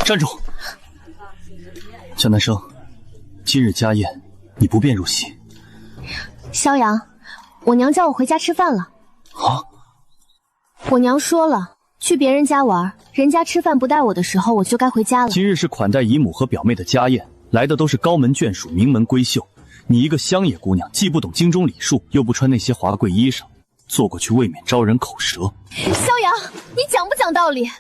站住！江南生，今日家宴，你不便入席。萧阳，我娘叫我回家吃饭了。啊？我娘说了，去别人家玩，人家吃饭不带我的时候，我就该回家了。今日是款待姨母和表妹的家宴，来的都是高门眷属、名门闺秀。你一个乡野姑娘，既不懂经中礼数，又不穿那些华贵衣裳，坐过去未免招人口舌。萧阳，你讲不讲道理？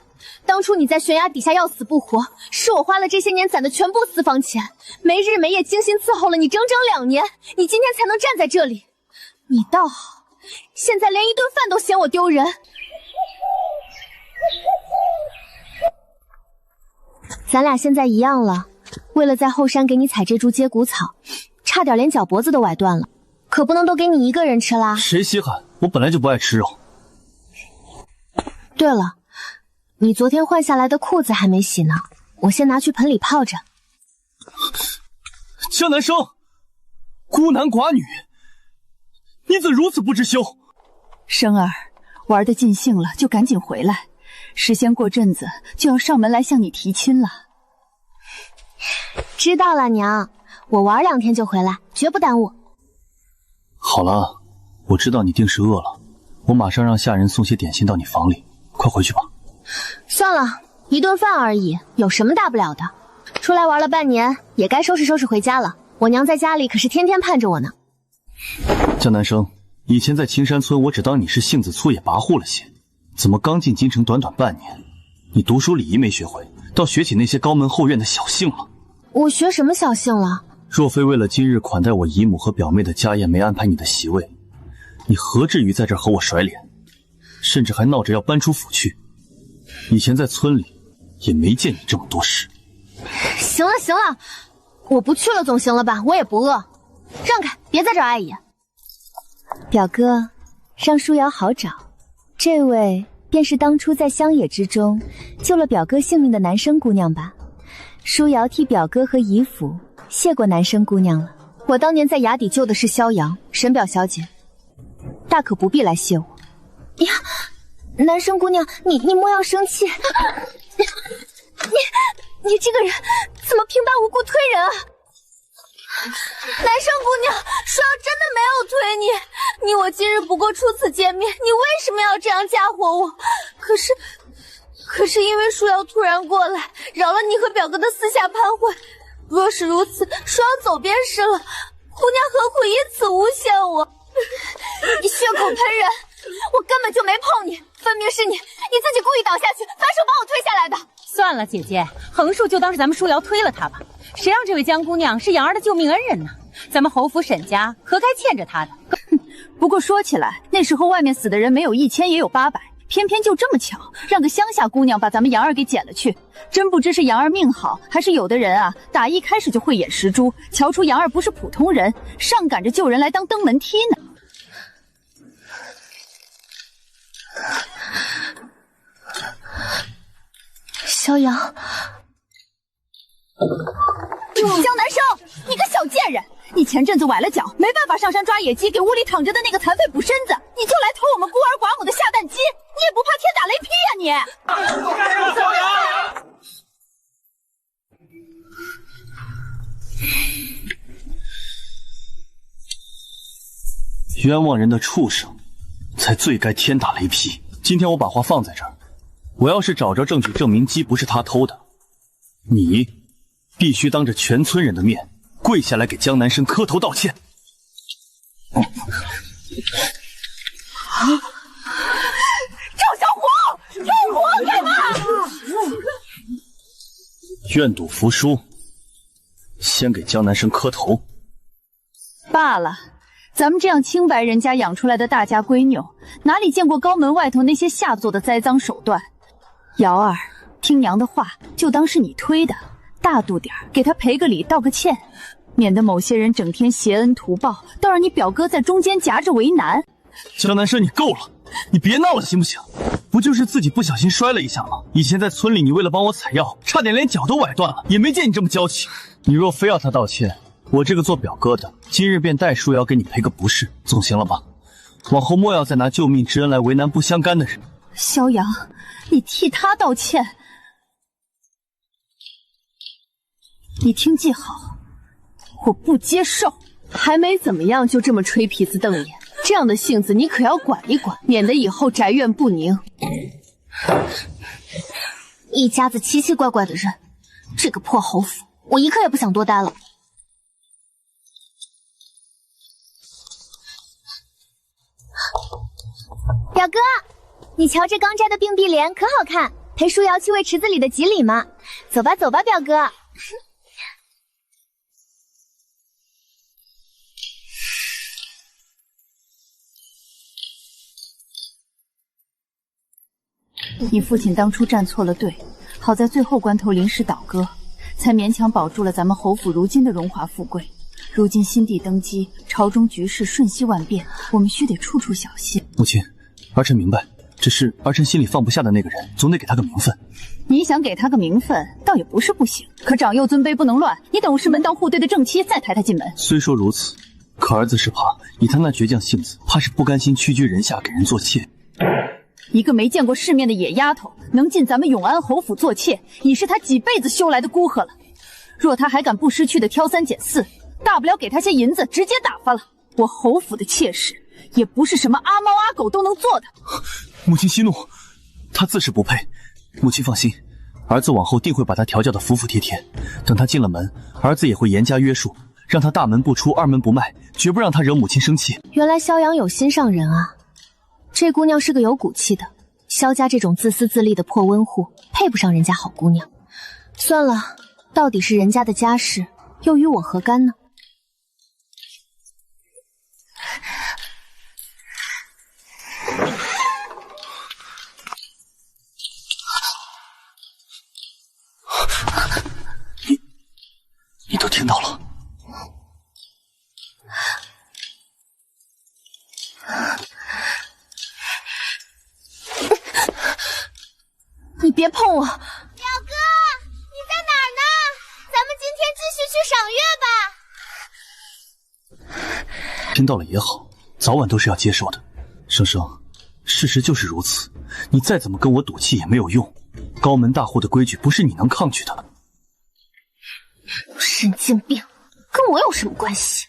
当初你在悬崖底下要死不活，是我花了这些年攒的全部私房钱，没日没夜精心伺候了你整整2年，你今天才能站在这里。你倒好，现在连一顿饭都嫌我丢人。咱俩现在一样了，为了在后山给你采这株接骨草，差点连脚脖子都崴断了，可不能都给你一个人吃啦。谁稀罕？我本来就不爱吃肉。对了，你昨天换下来的裤子还没洗呢，我先拿去盆里泡着。江南生，孤男寡女，你怎如此不知羞？生儿，玩得尽兴了就赶紧回来，时仙过阵子就要上门来向你提亲了。知道了，娘，我玩2天就回来，绝不耽误。好了，我知道你定是饿了，我马上让下人送些点心到你房里，快回去吧。算了，一顿饭而已，有什么大不了的？出来玩了半年，也该收拾收拾回家了。我娘在家里可是天天盼着我呢。江南生，以前在青山村，我只当你是性子粗也跋扈了些，怎么刚进京城短短半年，你读书礼仪没学会，倒学起那些高门后院的小性了？我学什么小性了？若非为了今日款待我姨母和表妹的家宴没安排你的席位，你何至于在这儿和我甩脸，甚至还闹着要搬出府去？以前在村里也没见你这么多事。行了行了，我不去了总行了吧？我也不饿，让开，别在这儿碍眼。表哥，让舒瑶好找，这位便是当初在乡野之中救了表哥性命的南生姑娘吧？舒瑶替表哥和姨父谢过南生姑娘了。我当年在崖底救的是萧阳，沈表小姐，大可不必来谢我。呀，南生姑娘，你莫要生气。你这个人怎么平白无故推人啊？南生姑娘，舒瑶真的没有推你，你我今日不过初次见面，你为什么要这样嫁祸我？可是因为舒瑶突然过来，扰了你和表哥的私下攀会，若是如此，舒瑶走便是了，姑娘何苦以此诬陷我？你血口喷人，我根本就没碰你，分明是你自己故意倒下去，反手把我推下来的。算了，姐姐，横竖就当是咱们舒瑶推了她吧。谁让这位江姑娘是杨儿的救命恩人呢？咱们侯府沈家何该欠着她的？不过说起来，那时候外面死的人没有1000也有800，偏偏就这么巧，让个乡下姑娘把咱们杨儿给捡了去。真不知是杨儿命好，还是有的人啊，打一开始就慧眼识珠，瞧出杨儿不是普通人，上赶着救人来当登门梯呢。萧阳，江南生，你个小贱人！你前阵子崴了脚，没办法上山抓野鸡，给屋里躺着的那个残废补身子，你就来偷我们孤儿寡母的下蛋鸡，你也不怕天打雷劈呀你！冤枉人的畜生，才最该天打雷劈。今天我把话放在这儿，我要是找着证据证明鸡不是他偷的，你必须当着全村人的面跪下来给江南生磕头道歉。赵小虎，赵虎干嘛？愿赌服输，先给江南生磕头。罢了，咱们这样清白人家养出来的大家闺女，哪里见过高门外头那些下作的栽赃手段？瑶儿，听娘的话，就当是你推的，大度点儿，给他赔个礼，道个歉，免得某些人整天挟恩图报，倒让你表哥在中间夹着为难。江南生，你够了，你别闹了行不行？不就是自己不小心摔了一下吗？以前在村里，你为了帮我采药，差点连脚都崴断了，也没见你这么娇气。你若非要他道歉，我这个做表哥的，今日便代舒瑶给你赔个不是，总行了吧？往后莫要再拿救命之恩来为难不相干的人。萧阳，你替他道歉。你听记好，我不接受。还没怎么样就这么吹皮子瞪眼，这样的性子你可要管一管，免得以后宅院不宁。一家子奇奇怪怪的人，这个破侯府，我一刻也不想多待了。表哥，你瞧这刚摘的并蒂莲可好看，陪舒瑶去喂池子里的锦鲤嘛。走吧走吧，表哥。你父亲当初站错了队，好在最后关头临时倒戈，才勉强保住了咱们侯府如今的荣华富贵。如今新帝登基，朝中局势瞬息万变，我们须得处处小心。母亲，儿臣明白，只是儿臣心里放不下的那个人，总得给他个名分。你想给他个名分，倒也不是不行，可长幼尊卑不能乱。你等我是门当户对的正妻，再抬他进门。虽说如此，可儿子是怕以他那倔强性子，怕是不甘心屈居人下，给人做妾。一个没见过世面的野丫头，能进咱们永安侯府做妾，已是她几辈子修来的孤荷了。若她还敢不识趣的挑三拣四，大不了给她些银子，直接打发了。我侯府的妾室，也不是什么阿猫阿狗都能做的。母亲息怒，他自是不配。母亲放心，儿子往后定会把他调教的服服帖帖。等他进了门，儿子也会严加约束，让他大门不出，二门不迈，绝不让他惹母亲生气。原来萧阳有心上人啊。这姑娘是个有骨气的，萧家这种自私自利的破温户，配不上人家好姑娘。算了，到底是人家的家事，又与我何干呢？你都听到了。你别碰我！表哥，你在哪儿呢？咱们今天继续去赏月吧。听到了也好，早晚都是要接受的。生生，事实就是如此，你再怎么跟我赌气也没有用。高门大户的规矩不是你能抗拒的。神经病，跟我有什么关系？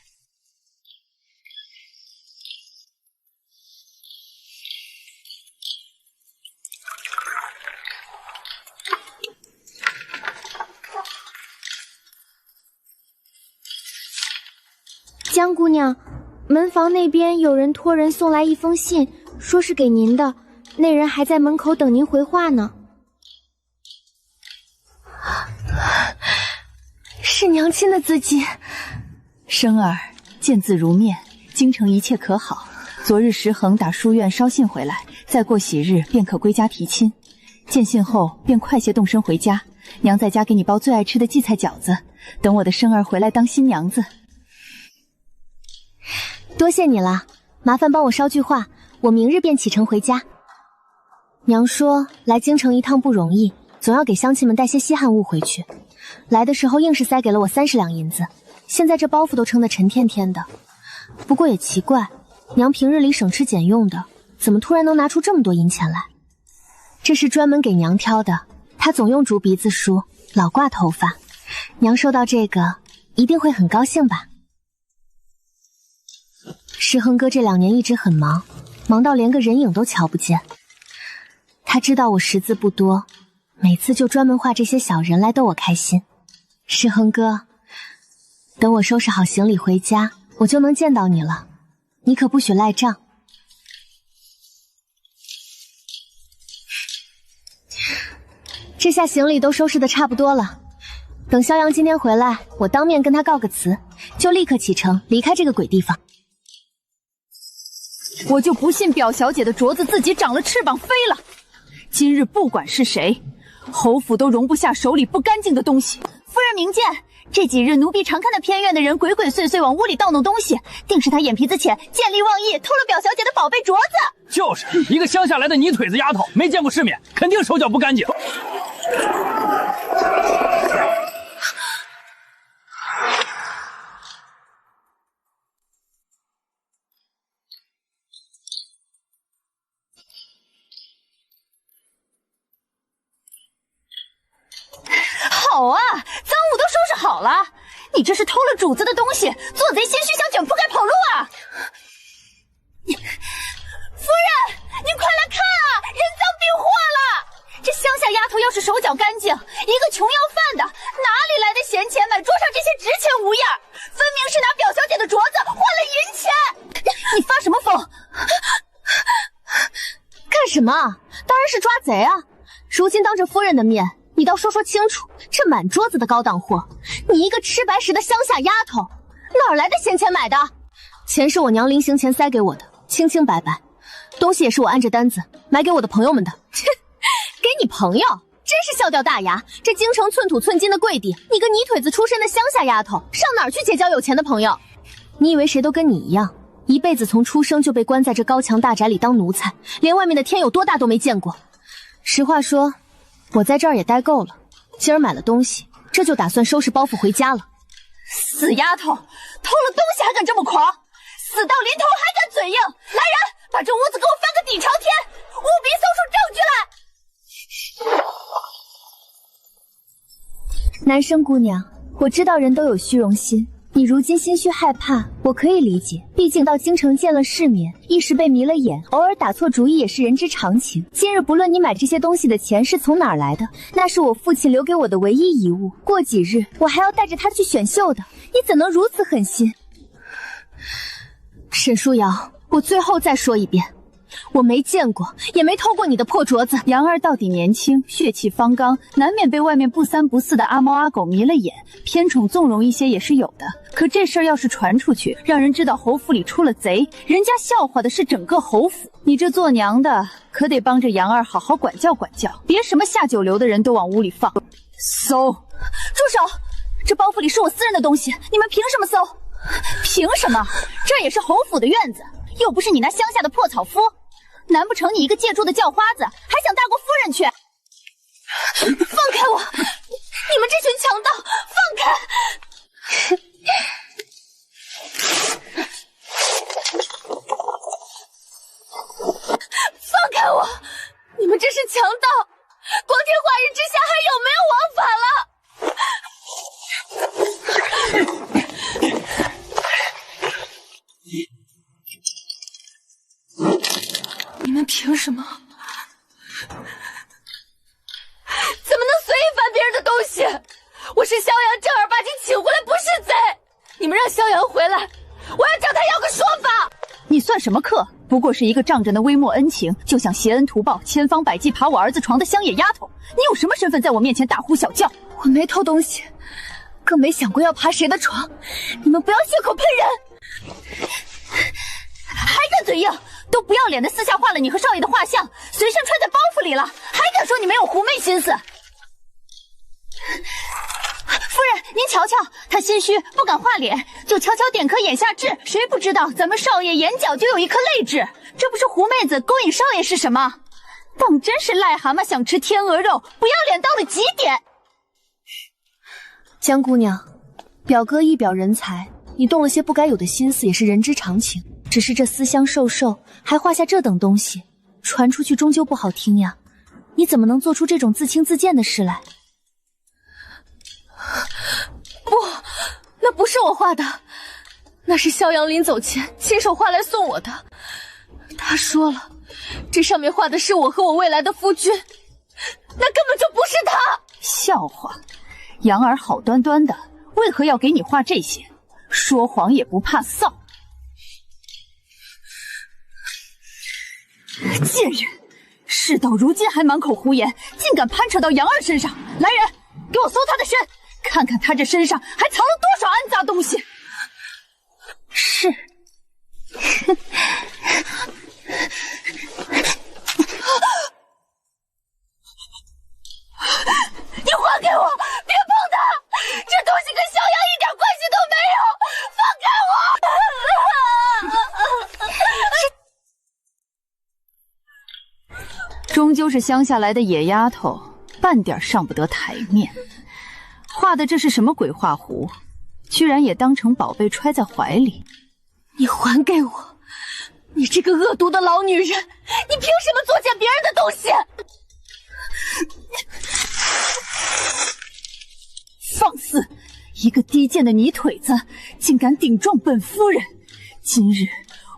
江姑娘，门房那边有人托人送来一封信，说是给您的，那人还在门口等您回话呢。是娘亲的字迹。生儿见字如面，京城一切可好？昨日石恒打书院捎信回来，再过几日便可归家提亲。见信后便快些动身回家，娘在家给你包最爱吃的荠菜饺子，等我的生儿回来当新娘子。多谢你了，麻烦帮我捎句话，我明日便启程回家。娘说来京城一趟不容易，总要给乡亲们带些稀罕物回去。来的时候硬是塞给了我30两银子，现在这包袱都撑得沉甸甸的。不过也奇怪，娘平日里省吃俭用的，怎么突然能拿出这么多银钱来？这是专门给娘挑的，她总用竹鼻子梳，老挂头发。娘收到这个一定会很高兴吧。石恒哥这2年一直很忙，忙到连个人影都瞧不见。他知道我识字不多，每次就专门画这些小人来逗我开心。石恒哥，等我收拾好行李回家，我就能见到你了，你可不许赖账。这下行李都收拾得差不多了，等萧阳今天回来，我当面跟他告个辞，就立刻启程离开这个鬼地方。我就不信表小姐的镯子自己长了翅膀飞了。今日不管是谁，侯府都容不下手里不干净的东西。夫人明鉴，这几日奴婢常看那偏院的人鬼鬼祟祟往屋里盗弄东西，定是他眼皮子浅，见利忘义，偷了表小姐的宝贝镯子。就是一个乡下来的泥腿子丫头，没见过世面，肯定手脚不干净。好啊，赃物都收拾好了，你这是偷了主子的东西，做贼心虚，想卷铺盖跑路啊！夫人，你快来看啊，人赃并获了！这乡下丫头要是手脚干净，一个穷要饭的，哪里来的闲钱买桌上这些值钱无样？分明是拿表小姐的镯子换了银钱！你发什么疯？干什么？当然是抓贼啊！如今当着夫人的面，你倒说清楚，这满桌子的高档货，你一个吃白食的乡下丫头，哪儿来的闲钱买的？钱是我娘临行前塞给我的，清清白白。东西也是我按着单子买给我的朋友们的。给你朋友，真是笑掉大牙！这京城寸土寸金的贵地，你个泥腿子出身的乡下丫头，上哪儿去结交有钱的朋友？你以为谁都跟你一样，一辈子从出生就被关在这高墙大宅里当奴才，连外面的天有多大都没见过？实话说，我在这儿也待够了，今儿买了东西，这就打算收拾包袱回家了。死丫头，偷了东西还敢这么狂，死到临头还敢嘴硬！来人，把这屋子给我翻个底朝天，务必搜出证据来！南生姑娘，我知道人都有虚荣心，你如今心虚害怕，我可以理解。毕竟到京城见了世面，一时被迷了眼，偶尔打错主意也是人之常情。今日不论你买这些东西的钱是从哪儿来的，那是我父亲留给我的唯一遗物。过几日我还要带着它去选秀的，你怎能如此狠心？沈书瑶，我最后再说一遍，我没见过，也没偷过你的破镯子。杨儿到底年轻，血气方刚，难免被外面不三不四的阿猫阿狗迷了眼，偏宠纵容一些也是有的。可这事儿要是传出去，让人知道侯府里出了贼，人家笑话的是整个侯府。你这做娘的，可得帮着杨儿好好管教管教，别什么下九流的人都往屋里放。搜！住手！这包袱里是我私人的东西，你们凭什么搜？凭什么？这也是侯府的院子，又不是你那乡下的破草夫。难不成你一个借住的叫花子，还想大过夫人去？放开我！你们这群强盗，放开！放开我！你们这是强盗！光天化日之下还有没有王法了？你们凭什么？怎么能随意翻别人的东西？我是萧阳正儿八经请回来，不是贼！你们让萧阳回来，我要找他要个说法！你算什么客？不过是一个仗着那微末恩情就想挟恩图报，千方百计爬我儿子床的乡野丫头。你有什么身份在我面前大呼小叫？我没偷东西，更没想过要爬谁的床。你们不要借口喷人！还敢嘴硬！都不要脸的私下画了你和少爷的画像，随身揣在包袱里了，还敢说你没有狐媚心思？夫人，您瞧瞧，他心虚不敢画脸，就悄悄点颗眼下痣，谁不知道咱们少爷眼角就有一颗泪痣？这不是狐妹子勾引少爷是什么？当真是癞蛤蟆想吃天鹅肉，不要脸到了极点。江姑娘，表哥一表人才，你动了些不该有的心思也是人之常情。只是这私相授受，还画下这等东西，传出去终究不好听呀。你怎么能做出这种自轻自贱的事来？不，那不是我画的，那是萧阳临走前亲手画来送我的。他说了，这上面画的是我和我未来的夫君，那根本就不是他。笑话，杨儿好端端的，为何要给你画这些？说谎也不怕臊。贱人，事到如今还满口胡言，竟敢攀扯到杨儿身上！来人，给我搜他的身，看看他这身上还藏了多少安杂东西。是。你还给我，别碰他！这东西跟萧阳一点关系都没有，放开我！终究是乡下来的野丫头，半点上不得台面。画的这是什么鬼画符？居然也当成宝贝揣在怀里。你还给我！你这个恶毒的老女人，你凭什么作践别人的东西？放肆！一个低贱的泥腿子，竟敢顶撞本夫人！今日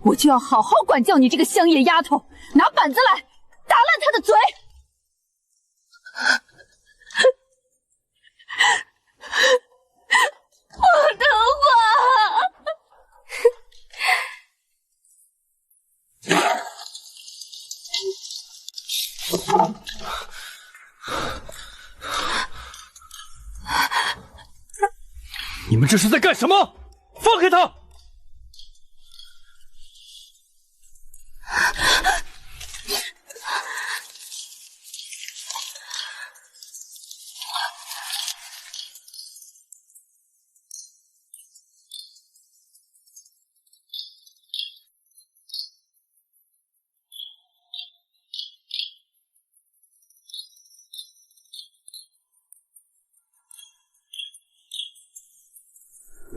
我就要好好管教你这个香叶丫头，拿板子来打烂她的嘴！我的话。你们这是在干什么？放开他！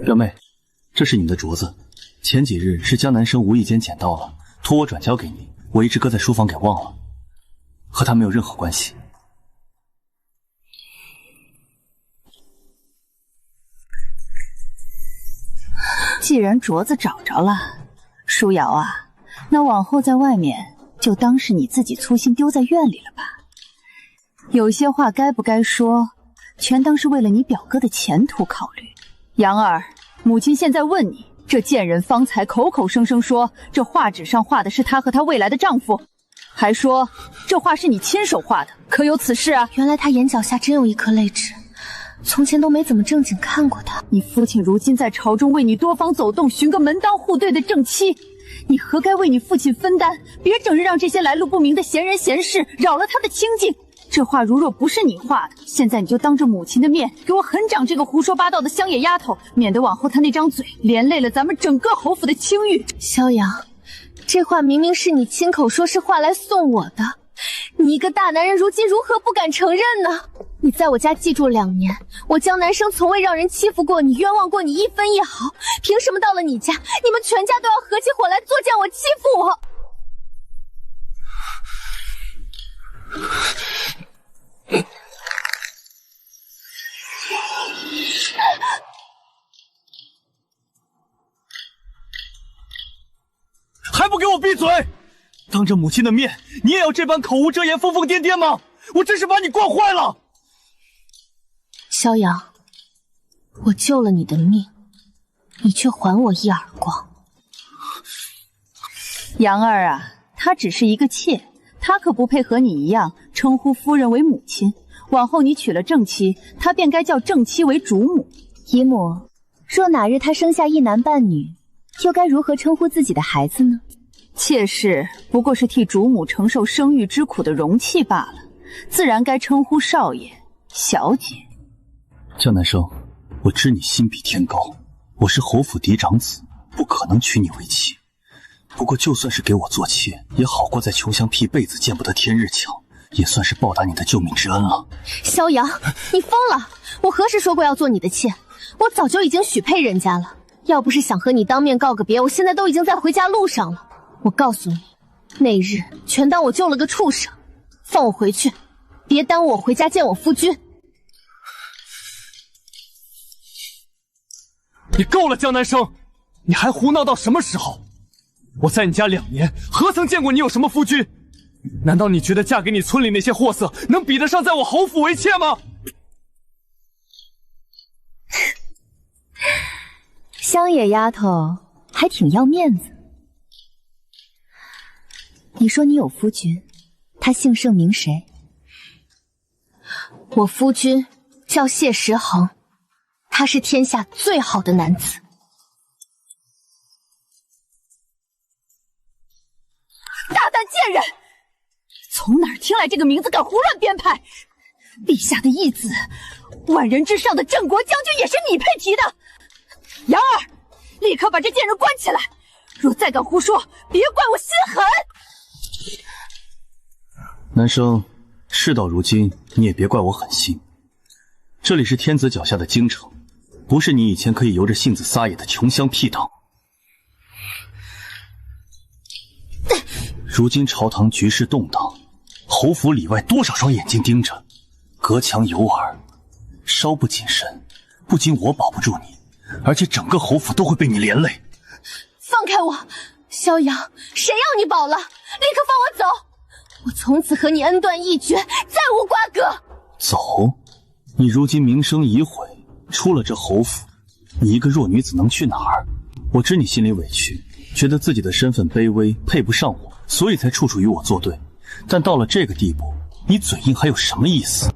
表妹，这是你的镯子，前几日是江南生无意间捡到了，托我转交给你，我一直搁在书房给忘了，和他没有任何关系。既然镯子找着了，舒瑶啊，那往后在外面就当是你自己粗心丢在院里了吧。有些话该不该说，全当是为了你表哥的前途考虑。杨儿，母亲现在问你，这贱人方才口口声声说这画纸上画的是她和她未来的丈夫，还说这画是你亲手画的，可有此事啊？原来他眼角下真有一颗泪痣，从前都没怎么正经看过他。你父亲如今在朝中为你多方走动，寻个门当户对的正妻，你何该为你父亲分担？别整日让这些来路不明的闲人闲事扰了他的清静。这画如若不是你画的，现在你就当着母亲的面给我狠掌这个胡说八道的乡野丫头，免得往后她那张嘴连累了咱们整个侯府的清誉。萧阳，这话明明是你亲口说是画来送我的，你一个大男人如今如何不敢承认呢？你在我家寄住2年，我江南生从未让人欺负过你，冤枉过你一分一毫，凭什么到了你家，你们全家都要合起伙来作践我、欺负我？还不给我闭嘴！当着母亲的面，你也要这般口无遮言、疯疯癫癫吗？我真是把你惯坏了！萧阳，我救了你的命，你却还我一耳光。杨儿啊，她只是一个妾，她可不配和你一样称呼夫人为母亲。往后你娶了正妻，她便该叫正妻为主母。姨母，若哪日她生下一男半女，又该如何称呼自己的孩子呢？妾室不过是替主母承受生育之苦的容器罢了，自然该称呼少爷、小姐。江南生，我知你心比天高，我是侯府嫡长子，不可能娶你为妻。不过就算是给我做妾，也好过在穷乡僻辈子见不得天日强，也算是报答你的救命之恩了。萧阳，你疯了！我何时说过要做你的妾？我早就已经许配人家了。要不是想和你当面告个别，我现在都已经在回家路上了。我告诉你，那日全当我救了个畜生，放我回去，别耽误我回家见我夫君。你够了，江南生，你还胡闹到什么时候？我在你家2年，何曾见过你有什么夫君？难道你觉得嫁给你村里那些货色，能比得上在我侯府为妾吗？乡野丫头还挺要面子。你说你有夫君，他姓盛名谁？我夫君叫谢时恒，他是天下最好的男子。大胆贱人！从哪儿听来这个名字敢胡乱编排？陛下的义子，万人之上的镇国将军也是你配提的。杨儿，立刻把这贱人关起来！若再敢胡说，别怪我心狠。南生，事到如今，你也别怪我狠心。这里是天子脚下的京城，不是你以前可以由着性子撒野的穷乡僻党。如今朝堂局势动荡，侯府里外多少双眼睛盯着，隔墙有耳，稍不谨慎，不仅我保不住你，而且整个侯府都会被你连累。放开我，萧阳，谁要你保了？立刻放我走！我从此和你恩断义绝，再无瓜葛。走？你如今名声已毁，出了这侯府，你一个弱女子能去哪儿？我知你心里委屈，觉得自己的身份卑微，配不上我，所以才处处与我作对。但到了这个地步，你嘴硬还有什么意思？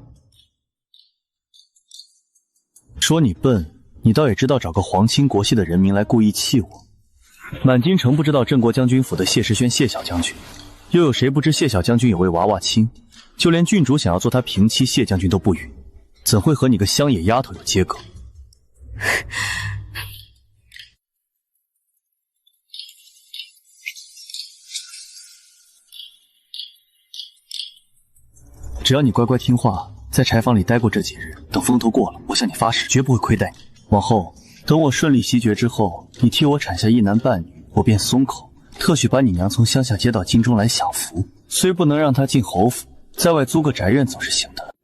说你笨，你倒也知道找个皇亲国戚的人名来故意气我。满京城不知道镇国将军府的谢时轩谢小将军，又有谁不知谢小将军有位娃娃亲，就连郡主想要做他平妻谢将军都不允，怎会和你个乡野丫头有接葛？只要你乖乖听话，在柴房里待过这几日，等风头过了，我向你发誓，绝不会亏待你。往后，等我顺利袭爵之后，你替我产下一男半女，我便松口，特许把你娘从乡下接到京中来享福。虽不能让她进侯府，在外租个宅院总是行的。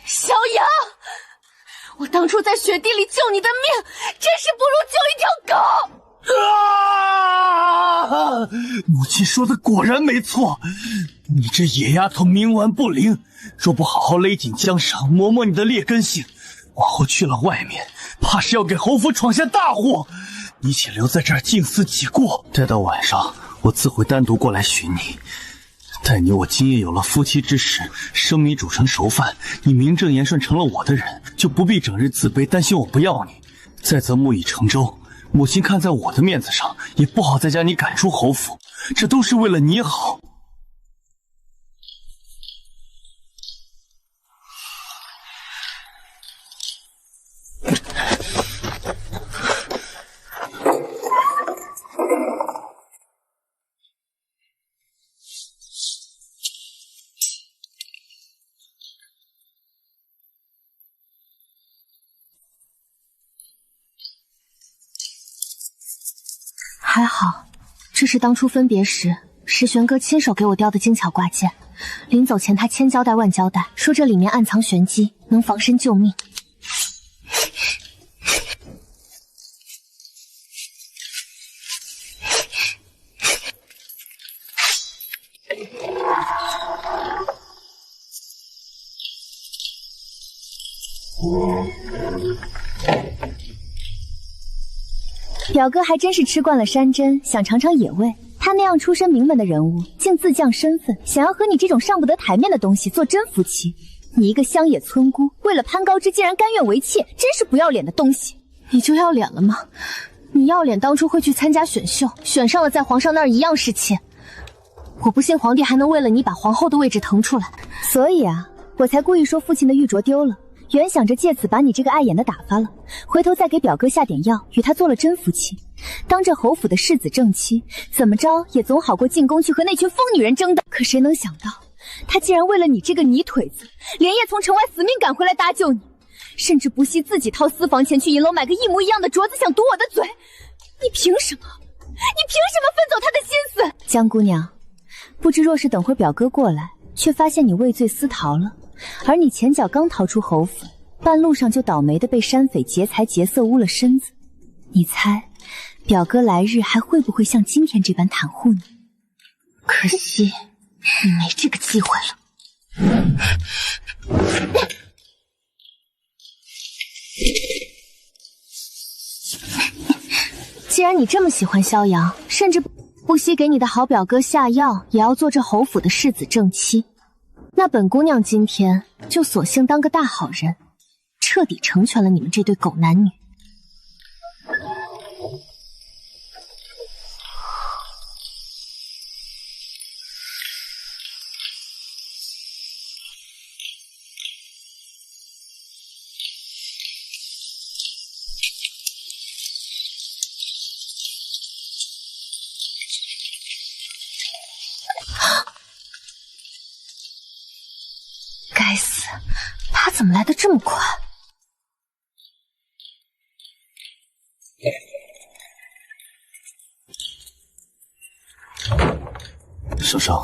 萧阳，我当初在雪地里救你的命，真是不如救一条狗。母亲说的果然没错，你这野丫头冥顽不灵，若不好好勒紧缰绳，磨磨你的劣根性，往后去了外面，怕是要给侯府闯下大祸。你且留在这儿静思己过，待到晚上，我自会单独过来寻你。待你我今夜有了夫妻之实，生米煮成熟饭，你名正言顺成了我的人，就不必整日自卑，担心我不要你。再则木已成舟，母亲看在我的面子上，也不好再将你赶出侯府，这都是为了你好。还好，这是当初分别时石玄哥亲手给我雕的精巧挂件。临走前他千交代万交代，说这里面暗藏玄机，能防身救命。表哥还真是吃惯了山珍，想尝尝野味。他那样出身名门的人物，竟自降身份，想要和你这种上不得台面的东西做真夫妻。你一个乡野村姑，为了攀高枝竟然甘愿为妾，真是不要脸的东西！你就要脸了吗？你要脸当初会去参加选秀，选上了在皇上那儿一样是妾。我不信皇帝还能为了你把皇后的位置腾出来。所以啊，我才故意说父亲的玉镯丢了。原想着借此把你这个碍眼的打发了，回头再给表哥下点药，与他做了真夫妻，当这侯府的世子正妻，怎么着也总好过进宫去和那群疯女人争的。可谁能想到，他竟然为了你这个泥腿子，连夜从城外死命赶回来搭救你，甚至不惜自己掏私房钱去银楼买个一模一样的镯子，想堵我的嘴。你凭什么？你凭什么分走他的心思？江姑娘，不知若是等会表哥过来，却发现你畏罪私逃了。而你前脚刚逃出侯府，半路上就倒霉的被山匪劫财劫色污了身子，你猜表哥来日还会不会像今天这般袒护你？可惜你没这个机会了。既然你这么喜欢萧阳，甚至不惜给你的好表哥下药，也要做这侯府的世子正妻，那本姑娘今天就索性当个大好人，彻底成全了你们这对狗男女。该死，他怎么来的这么快？生生，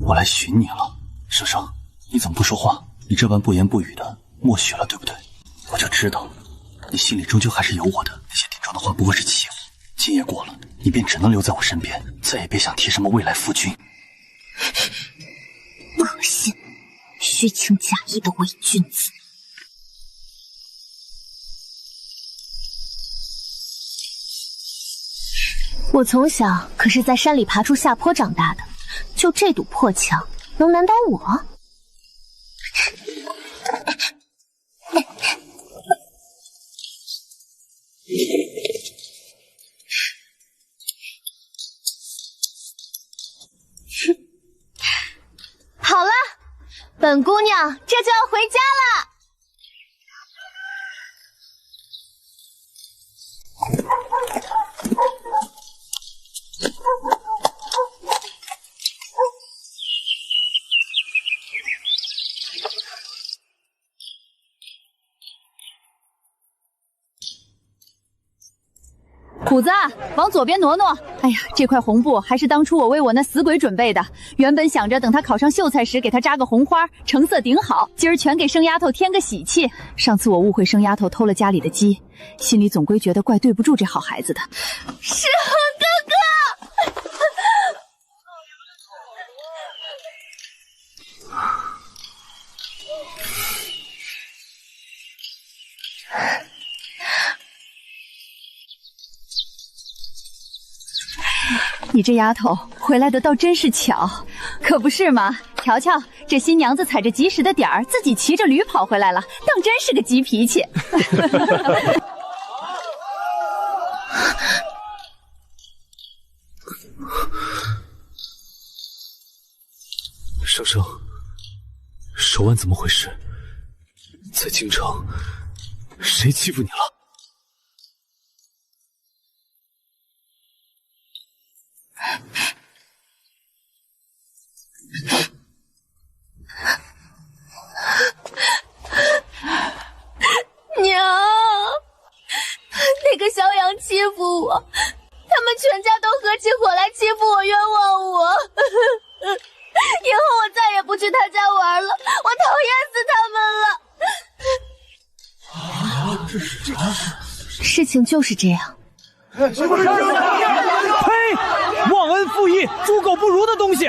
我来寻你了。生生，你怎么不说话？你这般不言不语的，默许了，对不对？我就知道，你心里终究还是有我的。那些顶撞的话不过是欺负。今夜过了，你便只能留在我身边，再也别想提什么未来夫君。恶心，虚情假意的伪君子。我从小可是在山里爬出下坡长大的，就这堵破墙，能难倒我？好了，本姑娘这就要回家了。虎子，往左边挪挪。哎呀，这块红布还是当初我为我那死鬼准备的。原本想着等他考上秀才时给他扎个红花，成色顶好。今儿全给生丫头添个喜气。上次我误会生丫头偷了家里的鸡，心里总归觉得怪对不住这好孩子的。世恒哥哥。你这丫头回来的倒真是巧，可不是嘛？瞧瞧，这新娘子踩着及时的点儿，自己骑着驴跑回来了，当真是个急脾气。生生，手腕怎么回事？在京城，谁欺负你了？娘，那个萧阳欺负我，他们全家都合起伙来欺负我，冤枉我。以后我再也不去他家玩了，我讨厌死他们了。事情就是这样。呸！忘恩负义、猪狗不如的东西！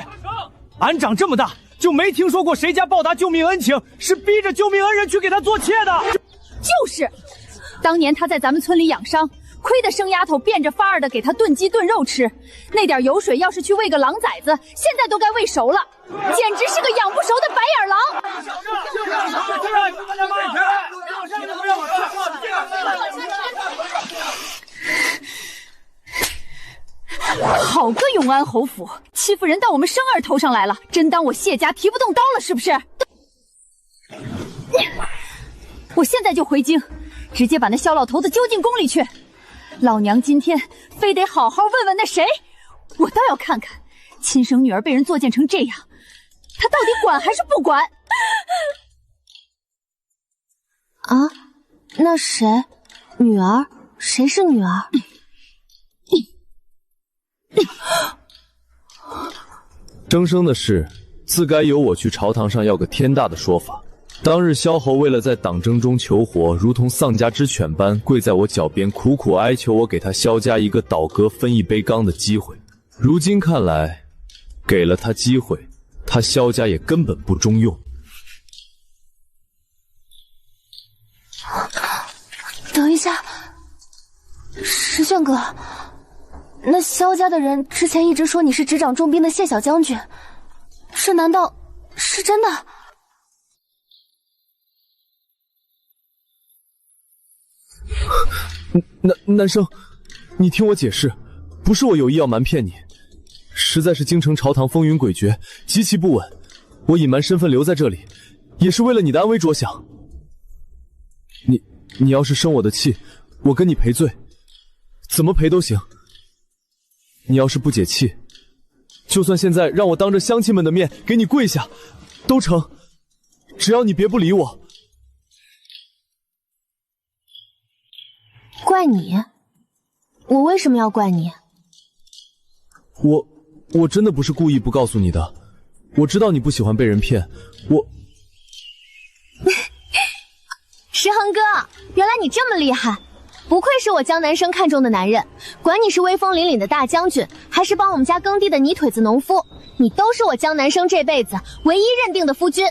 俺长这么大就没听说过谁家报答救命恩情是逼着救命恩人去给他做妾的。就是，当年他在咱们村里养伤，亏得生丫头变着法儿的给他炖鸡炖肉吃，那点油水要是去喂个狼崽子，现在都该喂熟了，简直是个养不熟的白眼狼。好个永安侯府，欺负人到我们生儿头上来了，真当我谢家提不动刀了是不是？我现在就回京，直接把那萧老头子揪进宫里去。老娘今天非得好好问问那谁，我倒要看看亲生女儿被人作践成这样，他到底管还是不管？啊，那谁？女儿？谁是女儿？生生的事，自该由我去朝堂上要个天大的说法。当日萧侯为了在党争中求活，如同丧家之犬般跪在我脚边，苦苦哀求我给他萧家一个倒戈分一杯羹的机会。如今看来，给了他机会，他萧家也根本不中用。等一下，石炫哥，那萧家的人之前一直说你是执掌重兵的谢小将军，这难道是真的？南生，你听我解释，不是我有意要瞒骗你，实在是京城朝堂风云诡谲，极其不稳，我隐瞒身份留在这里，也是为了你的安危着想。你要是生我的气，我跟你赔罪，怎么赔都行。你要是不解气，就算现在让我当着乡亲们的面给你跪下，都成，只要你别不理我。怪你？我为什么要怪你？我真的不是故意不告诉你的，我知道你不喜欢被人骗，石恒哥，原来你这么厉害，不愧是我江南生看中的男人。管你是威风凛凛的大将军，还是帮我们家耕地的泥腿子农夫，你都是我江南生这辈子唯一认定的夫君。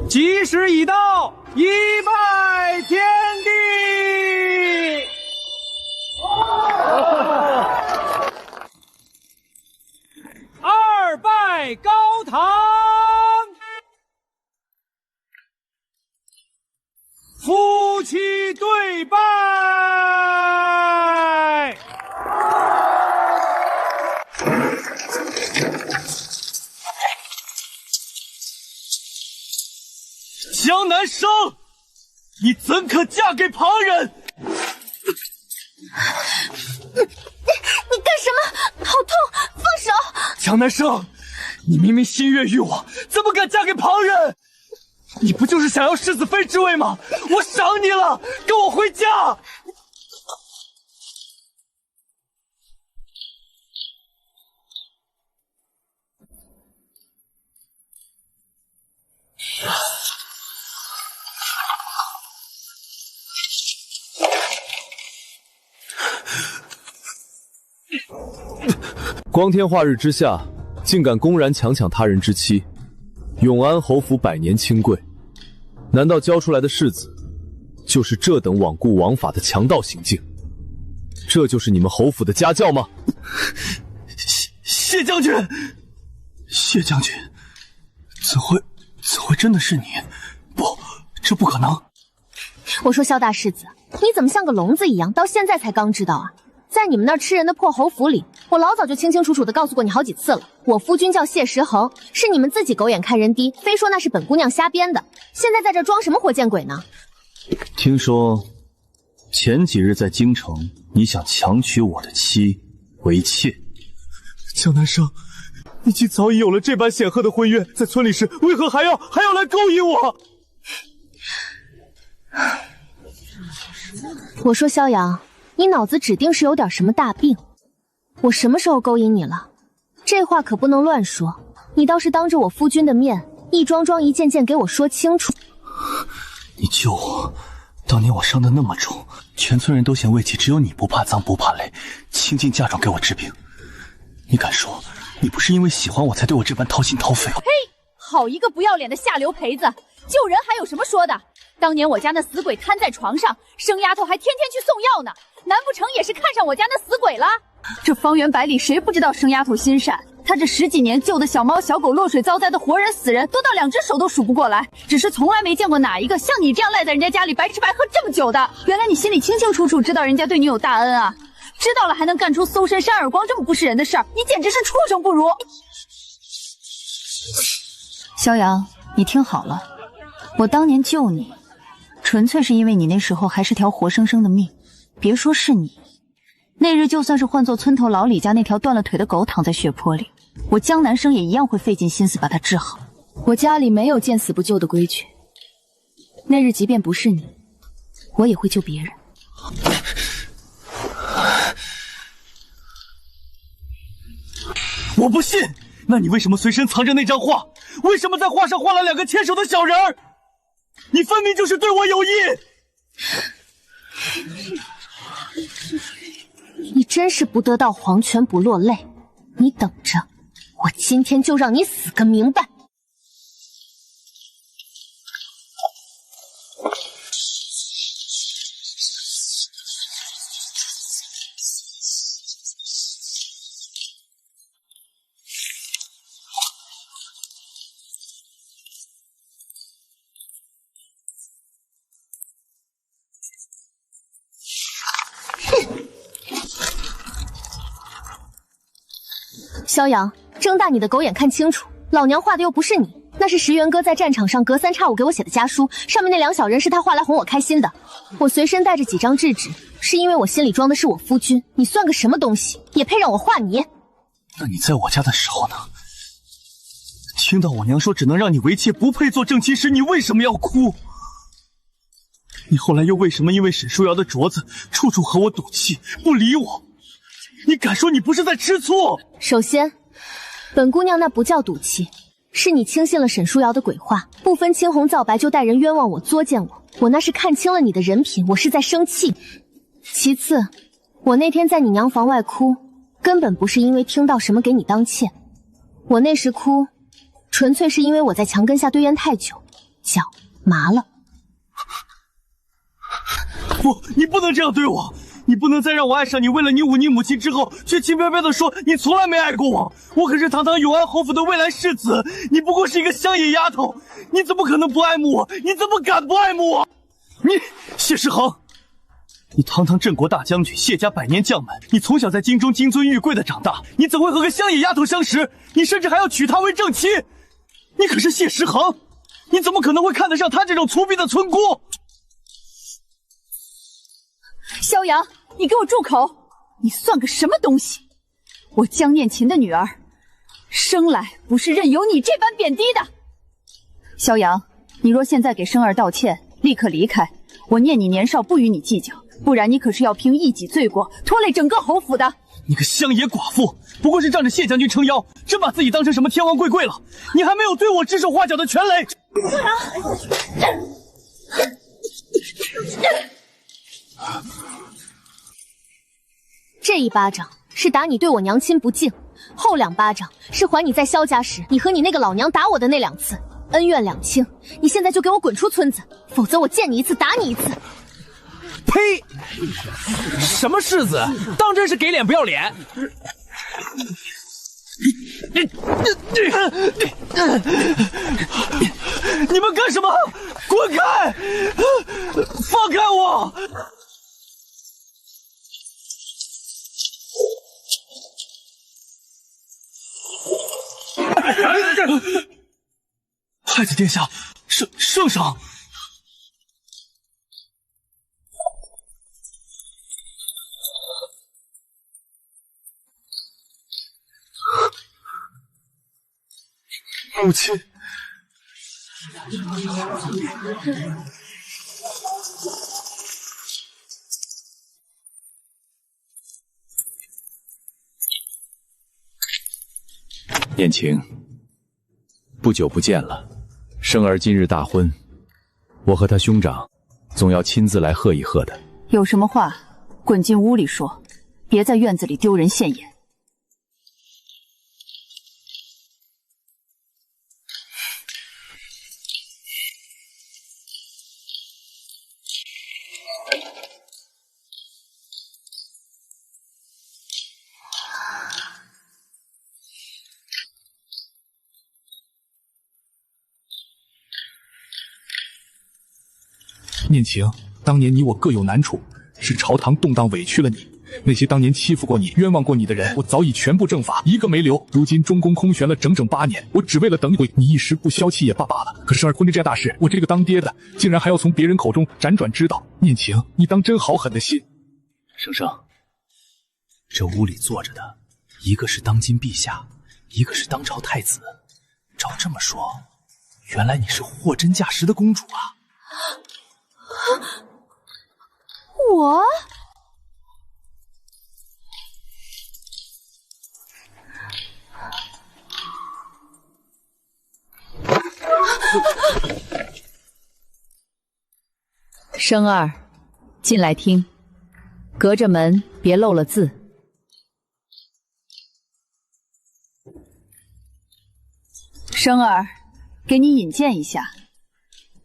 吉时已到，一拜天地。二拜高堂。夫妻对拜。江南生，你怎可嫁给旁人？你干什么？好痛！放手！江南生，你明明心悦于我，怎么敢嫁给旁人？你不就是想要世子妃之位吗？我赏你了，跟我回家。光天化日之下，竟敢公然强抢他人之妻，永安侯府百年清贵，难道教出来的世子就是这等罔顾王法的强盗行径？这就是你们侯府的家教吗？谢将军，谢将军，怎会真的是你？不，这不可能！我说萧大世子，你怎么像个聋子一样，到现在才刚知道啊？在你们那儿吃人的破侯府里，我老早就清清楚楚的告诉过你好几次了。我夫君叫谢石恒，是你们自己狗眼看人低，非说那是本姑娘瞎编的。现在在这装什么活见鬼呢？听说前几日在京城，你想强娶我的妻为妾。江南生，你既早已有了这般显赫的婚约，在村里时为何还要来勾引我？我说萧阳，你脑子指定是有点什么大病。我什么时候勾引你了？这话可不能乱说。你倒是当着我夫君的面，一桩桩一件件给我说清楚。你救我，当年我伤得那么重，全村人都嫌魏琪只有你不怕脏不怕累，倾尽嫁妆给我治病。你敢说你不是因为喜欢我才对我这般掏心掏肺？呸！好一个不要脸的下流陪子！救人还有什么说的？当年我家那死鬼瘫在床上，生丫头还天天去送药呢，难不成也是看上我家那死鬼了？这方圆百里谁不知道生丫头心善？她这10几年救的小猫小狗落水遭灾的活人死人，多到2只手都数不过来。只是从来没见过哪一个像你这样赖在人家家里白吃白喝这么久的。原来你心里清清楚楚知道人家对你有大恩啊！知道了还能干出搜身扇耳光这么不是人的事儿，你简直是畜生不如！萧阳，你听好了，我当年救你，纯粹是因为你那时候还是条活生生的命。别说是你，那日就算是换做村头老李家那条断了腿的狗躺在血泊里，我江南生也一样会费尽心思把它治好。我家里没有见死不救的规矩，那日即便不是你，我也会救别人。我不信，那你为什么随身藏着那张画？为什么在画上画了2个牵手的小人儿？你分明就是对我有意！你真是不得到黄泉不落泪，你等着，我今天就让你死个明白！萧阳，睁大你的狗眼看清楚，老娘画的又不是你，那是石原哥在战场上隔三差五给我写的家书，上面那两小人是他画来哄我开心的。我随身带着几张制纸，是因为我心里装的是我夫君。你算个什么东西，也配让我画你？那你在我家的时候呢？听到我娘说只能让你为妾，不配做正妻时，你为什么要哭？你后来又为什么因为沈书瑶的镯子处处和我赌气，不理我？你敢说你不是在吃醋？首先，本姑娘那不叫赌气，是你轻信了沈书瑶的鬼话，不分青红皂白就带人冤枉我、作践我，我那是看清了你的人品，我是在生气。其次，我那天在你娘房外哭，根本不是因为听到什么给你当妾，我那时哭，纯粹是因为我在墙根下堆烟太久，脚麻了。不，你不能这样对我，你不能再让我爱上你，为了你忤逆母亲之后，却轻飘飘地说你从来没爱过我。我可是堂堂永安侯府的未来世子，你不过是一个乡野丫头，你怎么可能不爱慕我？你怎么敢不爱慕我？你谢世恒，你堂堂镇国大将军，谢家百年将门，你从小在京中金尊玉贵的长大，你怎会和个乡野丫头相识？你甚至还要娶她为正妻，你可是谢世恒，你怎么可能会看得上她这种粗鄙的村姑？萧阳，你给我住口！你算个什么东西？我江念琴的女儿，生来不是任由你这般贬低的。萧阳，你若现在给生儿道歉，立刻离开，我念你年少，不与你计较，不然你可是要凭一己罪过，拖累整个侯府的。你个乡野寡妇，不过是仗着谢将军撑腰，真把自己当成什么天王贵贵了？你还没有对我指手画脚的权雷。这一巴掌是打你对我娘亲不敬，后两巴掌是还你在萧家时你和你那个老娘打我的那2次，恩怨两清。你现在就给我滚出村子，否则我见你一次打你一次。呸！什么世子，当真是给脸不要脸！你们干什么？滚开！放开我！太子殿下，圣上。母亲，念晴，不久不见了，生儿今日大婚，我和他兄长总要亲自来贺一贺的。有什么话，滚进屋里说，别在院子里丢人现眼。念晴，当年你我各有难处，是朝堂动荡委屈了你。那些当年欺负过你、冤枉过你的人，我早已全部正法，一个没留。如今中宫空悬了整整8年，我只为了等你一时不消气也罢了。可生儿婚这大事，我这个当爹的竟然还要从别人口中辗转知道。念晴，你当真好狠的心。生生，这屋里坐着的，一个是当今陛下，一个是当朝太子。照这么说，原来你是货真价实的公主啊！我？生儿，进来听，隔着门别漏了字。生儿，给你引荐一下，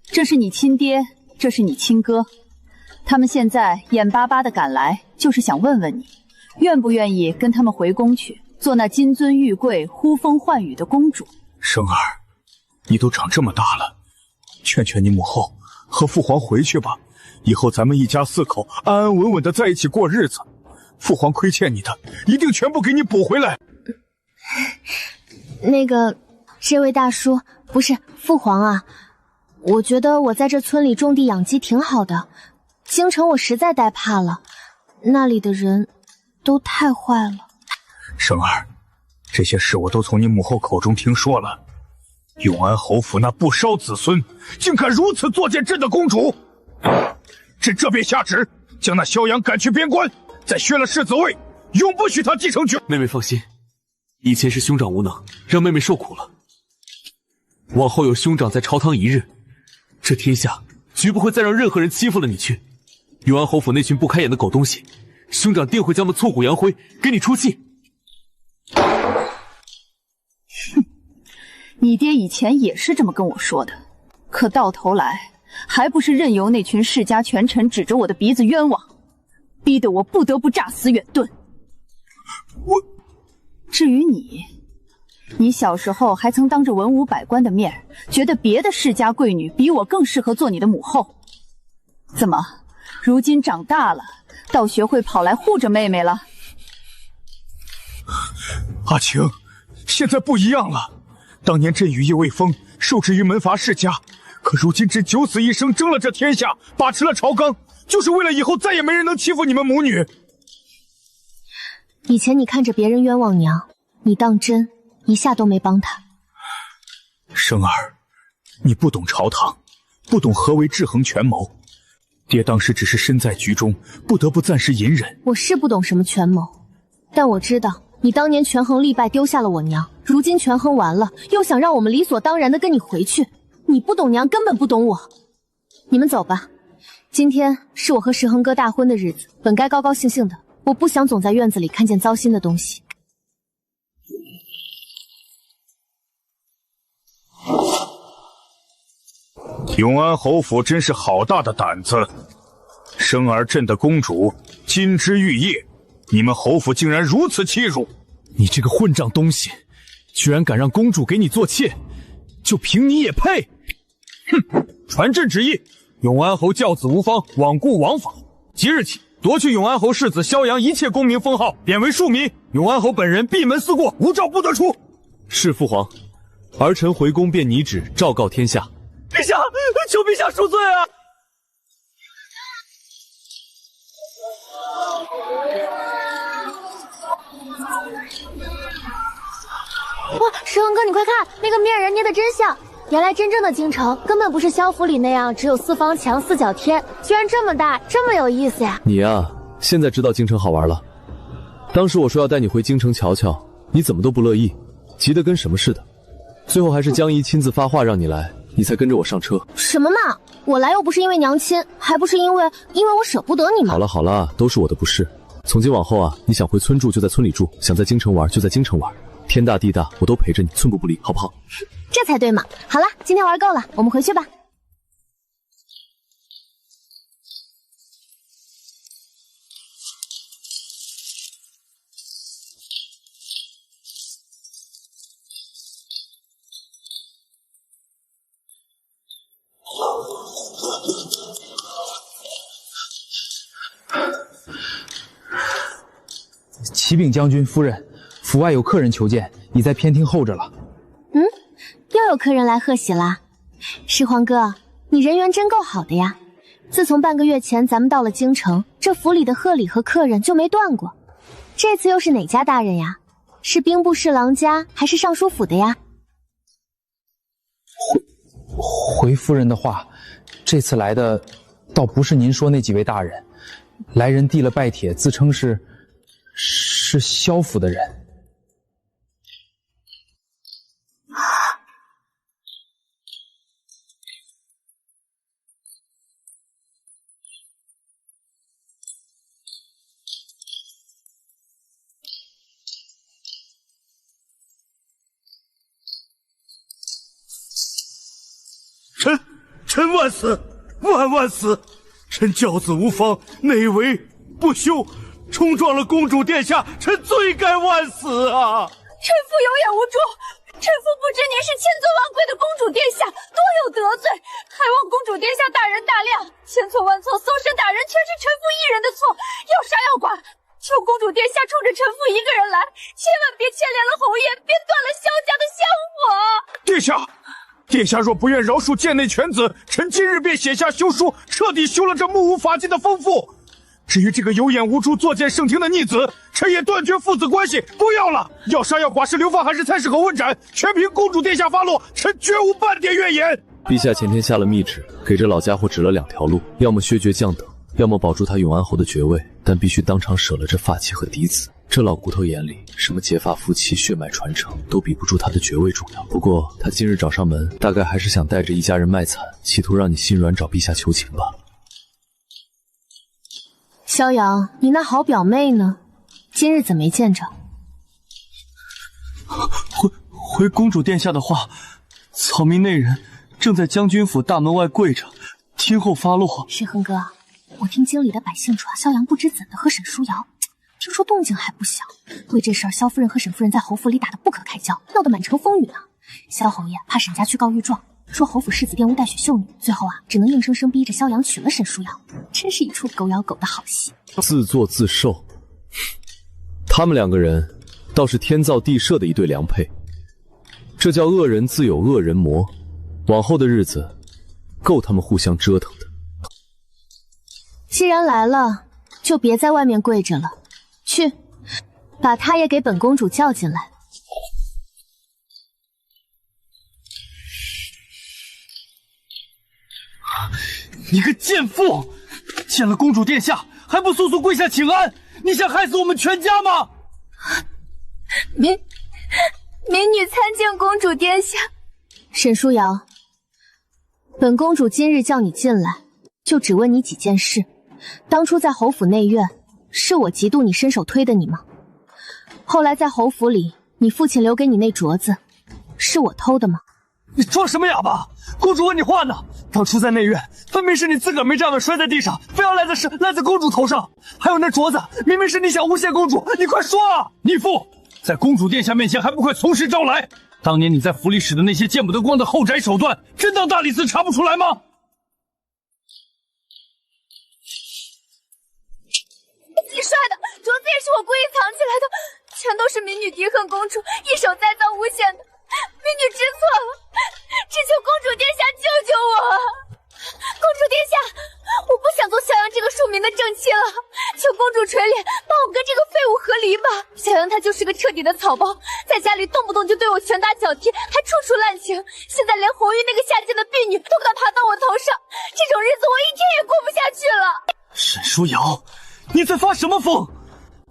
这是你亲爹，这是你亲哥，他们现在眼巴巴的赶来，就是想问问你，愿不愿意跟他们回宫去，做那金尊玉贵、呼风唤雨的公主？生儿，你都长这么大了，劝劝你母后和父皇回去吧，以后咱们一家4口安安稳稳的在一起过日子。父皇亏欠你的，一定全部给你补回来。那个，这位大叔，不是父皇啊，我觉得我在这村里种地养鸡挺好的，京城我实在待怕了，那里的人都太坏了。生儿，这些事我都从你母后口中听说了。永安侯府那不烧子孙，竟敢如此作践朕的公主！朕这便下旨，将那萧阳赶去边关，再削了世子位，永不许他继承爵。妹妹放心，以前是兄长无能，让妹妹受苦了。往后有兄长在朝堂一日，这天下绝不会再让任何人欺负了你去。永安侯府那群不开眼的狗东西，兄长定会将他们挫骨扬灰，给你出气。哼，你爹以前也是这么跟我说的，可到头来还不是任由那群世家权臣指着我的鼻子冤枉，逼得我不得不诈死远遁。至于你小时候还曾当着文武百官的面，觉得别的世家贵女比我更适合做你的母后，怎么，如今长大了，倒学会跑来护着妹妹了？阿晴，现在不一样了。当年朕羽翼未丰，受制于门阀世家，可如今朕九死一生，争了这天下，把持了朝纲，就是为了以后再也没人能欺负你们母女。以前你看着别人冤枉娘，你当真一下都没帮他。生儿，你不懂朝堂，不懂何为制衡权谋。爹当时只是身在局中，不得不暂时隐忍。我是不懂什么权谋，但我知道你当年权衡利败，丢下了我娘，如今权衡完了，又想让我们理所当然的跟你回去。你不懂娘，根本不懂我。你们走吧，今天是我和石恒哥大婚的日子，本该高高兴兴的，我不想总在院子里看见糟心的东西。永安侯府真是好大的胆子，生儿朕的公主金枝玉叶，你们侯府竟然如此欺辱！你这个混账东西，居然敢让公主给你做妾，就凭你也配？哼！传朕旨意，永安侯教子无方，罔顾王法。即日起，夺去永安侯世子萧阳一切功名封号，贬为庶民。永安侯本人闭门思过，无诏不得出。是父皇，儿臣回宫便拟旨昭告天下。陛下，求陛下恕罪啊！哇，石恒哥，你快看，那个面人捏的真像。原来真正的京城根本不是萧府里那样只有4方墙4角天，居然这么大，这么有意思呀！你呀，现在知道京城好玩了。当时我说要带你回京城瞧瞧，你怎么都不乐意，急得跟什么似的。最后还是江姨亲自发话让你来，你才跟着我上车。什么嘛！我来又不是因为娘亲，还不是因为我舍不得你吗？好了好了，都是我的不是。从今往后啊，你想回村住就在村里住，想在京城玩就在京城玩，天大地大，我都陪着你，寸步不离，好不好？这才对嘛！好了，今天玩够了，我们回去吧。启禀将军夫人，府外有客人求见，已在偏厅候着了。又有客人来贺喜啦！石皇哥，你人缘真够好的呀！自从半个月前咱们到了京城，这府里的贺礼和客人就没断过。这次又是哪家大人呀？是兵部侍郎家还是尚书府的呀？回夫人的话，这次来的倒不是您说那几位大人，来人递了拜帖，自称是萧府的人。臣万死，万死！臣教子无方，内为不修，冲撞了公主殿下，臣罪该万死啊！臣妇有眼无珠，臣妇不知您是千尊万贵的公主殿下，多有得罪，还望公主殿下大人大量。千错万错，搜身打人全是臣妇一人的错，要杀要剐，求公主殿下冲着臣妇一个人来，千万别牵连了侯爷，别断了萧家的香火。殿下，殿下若不愿饶恕贱内犬子，臣今日便写下休书，彻底休了这目无法纪的疯妇。至于这个有眼无珠作践圣庭的逆子，臣也断绝父子关系，不要了。要杀要剐是流放还是参事和问斩，全凭公主殿下发落，臣绝无半点怨言。陛下前天下了密旨，给这老家伙指了2条路，要么削爵降等，要么保住他永安侯的爵位，但必须当场舍了这发妻和嫡子。这老骨头眼里，什么结发夫妻、血脉传承，都比不住他的爵位重要。不过他今日找上门，大概还是想带着一家人卖惨，企图让你心软找陛下求情吧。萧阳，你那好表妹呢？今日怎没见着？回公主殿下的话，草民内人正在将军府大门外跪着，听候发落。薛恒哥，我听京里的百姓传，萧阳不知怎的和沈书瑶，听说动静还不小。为这事儿，萧夫人和沈夫人在侯府里打得不可开交，闹得满城风雨呢。萧侯爷怕沈家去告御状，说侯府世子玷污带血秀女，最后只能硬生生逼着萧阳娶了沈书瑶，真是一出狗咬狗的好戏。自作自受，他们2个人倒是天造地设的一对良配。这叫恶人自有恶人磨，往后的日子够他们互相折腾的。既然来了，就别在外面跪着了，去，把他也给本公主叫进来。你个贱妇！见了公主殿下还不速速跪下请安？你想害死我们全家吗？民女参见公主殿下。沈书瑶，本公主今日叫你进来，就只问你几件事。当初在侯府内院，是我嫉妒你伸手推的你吗？后来在侯府里，你父亲留给你那镯子，是我偷的吗？你装什么哑巴？公主问你话呢。当初在内院，分明是你自个儿没站稳摔在地上，非要赖在公主头上。还有那镯子，明明是你想诬陷公主，你快说啊！逆妇，在公主殿下面前还不快从实招来！当年你在府里使的那些见不得光的后宅手段，真当大理寺查不出来吗？你摔的，镯子也是我故意藏起来的，全都是民女敌恨公主，一手栽赃诬陷的。民女知错了，只求公主殿下救救我！公主殿下，我不想做萧阳这个庶民的正妻了，求公主垂怜，把我跟这个废物和离吧。萧阳他就是个彻底的草包，在家里动不动就对我拳打脚踢，还处处滥情，现在连红玉那个下贱的婢女都敢爬到我头上，这种日子我一天也过不下去了。沈书瑶，你在发什么疯？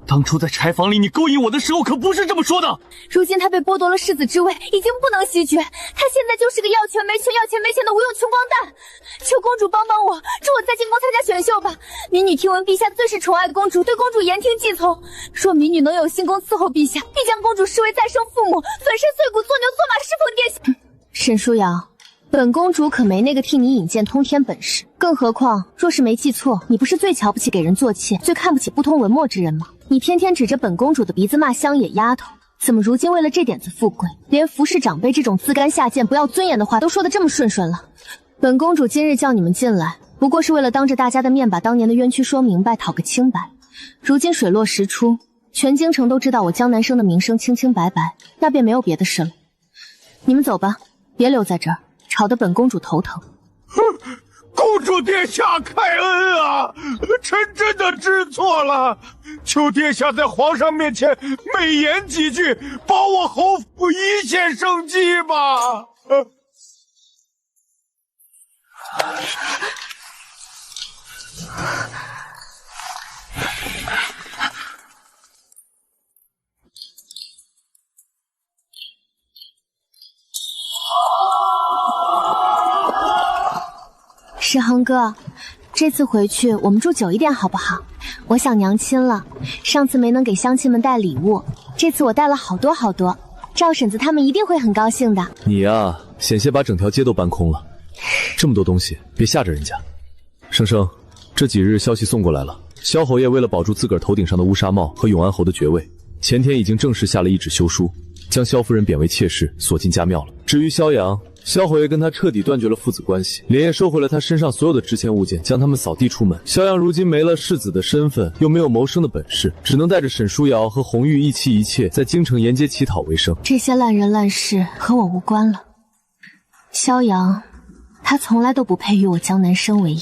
当初在柴房里你勾引我的时候可不是这么说的。如今他被剥夺了世子之位，已经不能袭爵，他现在就是个要权没权要钱没钱的无用穷光蛋。求公主帮帮我，助我再进宫参加选秀吧。民女听闻陛下最是宠爱公主，对公主言听计从，若民女能有新宫伺候陛下，必将公主视为再生父母，粉身碎骨，做牛做马，侍奉殿下。沈书瑶，本公主可没那个替你引荐通天本事，更何况若是没记错，你不是最瞧不起给人做妾，最看不起不通文墨之人吗？你天天指着本公主的鼻子骂乡野丫头，怎么如今为了这点子富贵，连服侍长辈这种自甘下贱不要尊严的话都说得这么顺顺了？本公主今日叫你们进来，不过是为了当着大家的面把当年的冤屈说明白，讨个清白。如今水落石出，全京城都知道我江南生的名声清清白白，那便没有别的事了。你们走吧，别留在这儿，吵得本公主头疼。公主殿下开恩啊！臣真的知错了，求殿下在皇上面前美言几句，保我侯府一线生机吧。石恒哥，这次回去我们住久一点好不好？我想娘亲了，上次没能给乡亲们带礼物，这次我带了好多好多，赵婶子他们一定会很高兴的。你呀，险些把整条街都搬空了，这么多东西，别吓着人家。生生，这几日消息送过来了，萧侯爷为了保住自个儿头顶上的乌纱帽和永安侯的爵位，前天已经正式下了一纸休书，将萧夫人贬为妾室，锁进家庙了。至于萧阳，萧侯爷跟他彻底断绝了父子关系，连夜收回了他身上所有的值钱物件，将他们扫地出门。萧阳如今没了世子的身份，又没有谋生的本事，只能带着沈书瑶和红玉一妻一妾，在京城沿街乞讨为生。这些烂人烂事和我无关了。萧阳，他从来都不配与我江南生为友。